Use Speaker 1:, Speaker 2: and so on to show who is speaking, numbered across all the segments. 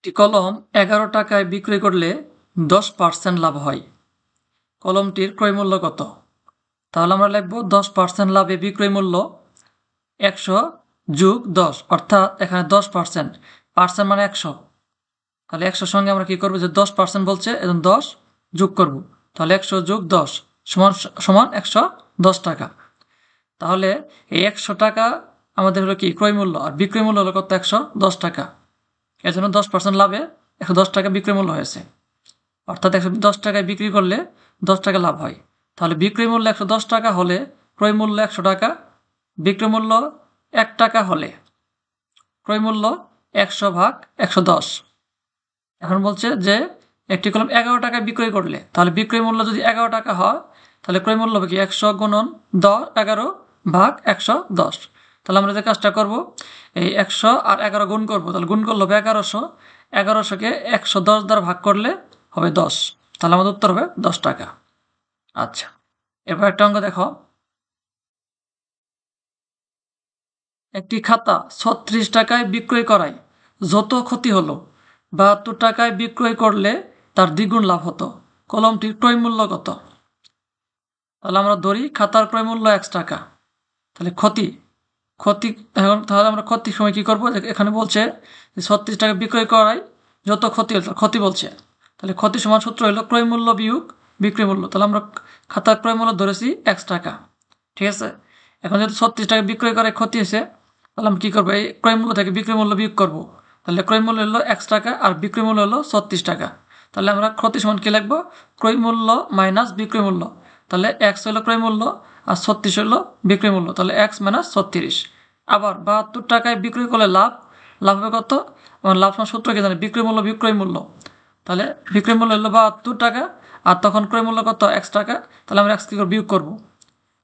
Speaker 1: একটি কলম ১১ টাকায় বিক্রি করলে ১০% লাভ হয়। কলমটির ক্রয়মূল্য কত? তাহলে আমরা লিখব ১০% লাভে বিক্রয় মূল্য ১০০ যোগ ১০ অর্থাৎ এখানে ১০%, পার্সেন্ট মানে ১০০। তাহলে ১০০ সঙ্গে আমরা কি করব, যে ১০% বলছে এবং ১০ যোগ করব। তাহলে ১০০ যোগ ১০ সমান সমান ১১০ টাকা। তাহলে এই ১০০ টাকা আমাদের হলো কি ক্রয় মূল্য, আর বিক্রয় মূল্য হলো কত? ১১০ টাকা। এর জন্য ১০% লাভে ১১০ টাকা বিক্রয় মূল্য হয়েছে, অর্থাৎ ১১০ টাকায় বিক্রি করলে ১০ টাকা লাভ হয়। তাহলে বিক্রয় মূল্য ১১০ টাকা হলে ক্রয় মূল্য ১০০ টাকা, বিক্রয় মূল্য ১ টাকা হলে ক্রয় মূল্য ১০০ ভাগ ১১০। এখন বলছে যে একটি কলম ১১ টাকায় বিক্রয় করলে, তাহলে বিক্রয় মূল্য যদি ১১ টাকা হয় তাহলে ক্রয় মূল্য হবে কি ১০০ গুণন ১১ ভাগ ১১০। তাহলে আমরা যে কাজটা করব, এই ১০০ আর ১১ গুণ করব, তাহলে গুণ করলে হবে ১১০০, ১১০০কে ১১০ দ্বারা ভাগ করলে হবে ১০, তাহলে আমাদের উত্তর হবে ১০ টাকা। আচ্ছা, এবার একটা অঙ্ক দেখো। একটি খাতা ৩৬ টাকায় বিক্রয় করায় যত ক্ষতি হলো ৭২ টাকায় বিক্রয় করলে তার দ্বিগুণ লাভ হতো। কলমটির ক্রয় মূল্য কত? তাহলে আমরা ধরি খাতার ক্রয় মূল্য ১ টাকা, তাহলে ক্ষতি ক্ষতি এখন তাহলে আমরা ক্ষতির সময় কি করব, এখানে বলছে যে ৩৬ টাকা বিক্রয় করায় যত ক্ষতি হলো, ক্ষতি বলছে, তাহলে ক্ষতি সমান সূত্র হলো ক্রয় মূল্য বিয়োগ বিক্রয় মূল্য। তাহলে আমরা খাতার ক্রয় মূল্য ধরেছি ১ টাকা, ঠিক আছে। এখন যেহেতু ৩৬ টাকা বিক্রয় করে ক্ষতি হয়েছে, তাহলে আমরা কি করবো, এই ক্রয় মূল্য থেকে বিক্রয় মূল্য বিয়োগ করব। তাহলে ক্রয় মূল্য হলো ১ টাকা আর বিক্রয় মূল্য হলো ৩৬ টাকা। তাহলে আমরা ক্ষতি সমান কি লিখবো, ক্রয় মূল্য মাইনাস বিক্রয় মূল্য। তাহলে এক্স হলো ক্রয় মূল্য আর ৩৬ হলো বিক্রয় মূল্য, তাহলে এক্স মাইনাস ৩৬। আবার ৭২ টাকায় বিক্রয় করলে লাভ, লাভ হবে কত? লাভ সমান সূত্র কি জানি, বিক্রয় মূল্য বিক্রয় মূল্য। তাহলে বিক্রয় মূল্য হলো ৭২ টাকা আর তখন ক্রয় মূল্য কত? ১ টাকা। তাহলে আমরা এক্স কি বিয়োগ করবো,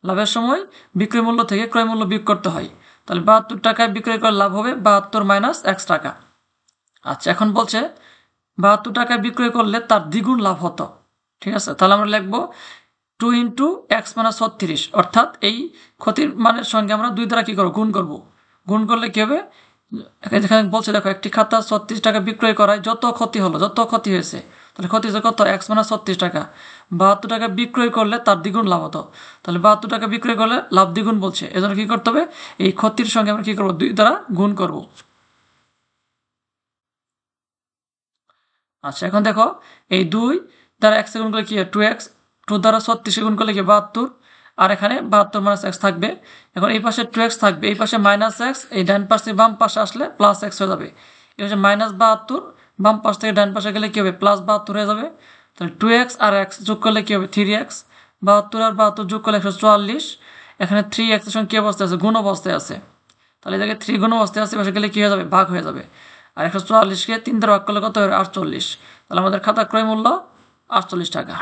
Speaker 1: লাভের সময় বিক্রয় মূল্য থেকে ক্রয় মূল্য বিয়োগ করতে হয়। তাহলে ৭২ টাকায় বিক্রয় করে লাভ হবে ৭২ মাইনাস ১ টাকা। আচ্ছা, এখন বলছে ৭২ টাকায় বিক্রয় করলে তার দ্বিগুণ লাভ হতো, ঠিক আছে। তাহলে আমরা লিখবো 2 ইন্টু এক্স মাইনাস ৩৬, অর্থাৎ এই ক্ষতির মানের সঙ্গে আমরা ২ দ্বারা কি করবো, গুণ করব। গুণ করলে কি হবে, যেখানে বলছে দেখো একটি খাতা ৩৬ টাকা বিক্রয় করায় যত ক্ষতি হলো, যত ক্ষতি হয়েছে, তাহলে ক্ষতি হয়েছে কত? এক্স মাইনাস ৩৬ টাকা। ৭২ টাকা বিক্রয় করলে তার দ্বিগুণ লাভ হতো, তাহলে ৭২ টাকা বিক্রয় করলে লাভ দ্বিগুণ বলছে, এজন্য কি করতে হবে, এই ক্ষতির সঙ্গে আমরা কি করবো, ২ দ্বারা গুণ করব। আচ্ছা, এখন দেখো এই ২ দ্বারা এক্স গুণ করলে কি হয়, 2x, 2 দ্বারা ৩৬ গুণ করলে কি ৭২, আর এখানে ৭২ মাইনাস এক্স থাকবে। এখন এই পাশে 2x থাকবে, এই পাশে মাইনাস এক্স, এই ডান পাশে বাম পাশে আসলে প্লাস এক্স হয়ে যাবে। এই হচ্ছে মাইনাস ৭২, বাম পাশ থেকে ডান পাশে গেলে কি হবে, প্লাস ৭২ হয়ে যাবে। তাহলে 2x আর এক্স যোগ করলে কি হবে, 3x, ৭২ আর ৭২ যোগ করলে ১৪৪। এখানে 3x এর সঙ্গে কি অবস্থায় আছে, গুণ অবস্থায় আছে, তাহলে এই জায়গায় 3 গুণ অবস্থায় আছে, পাশে গেলে কি হয়ে যাবে, ভাগ হয়ে যাবে। আর ১৪৪কে ৩ দ্বারা ভাগ করলে কত হবে, ৪৮। তাহলে আমাদের খাতা ক্রয় মূল্য ৪৮ টাকা।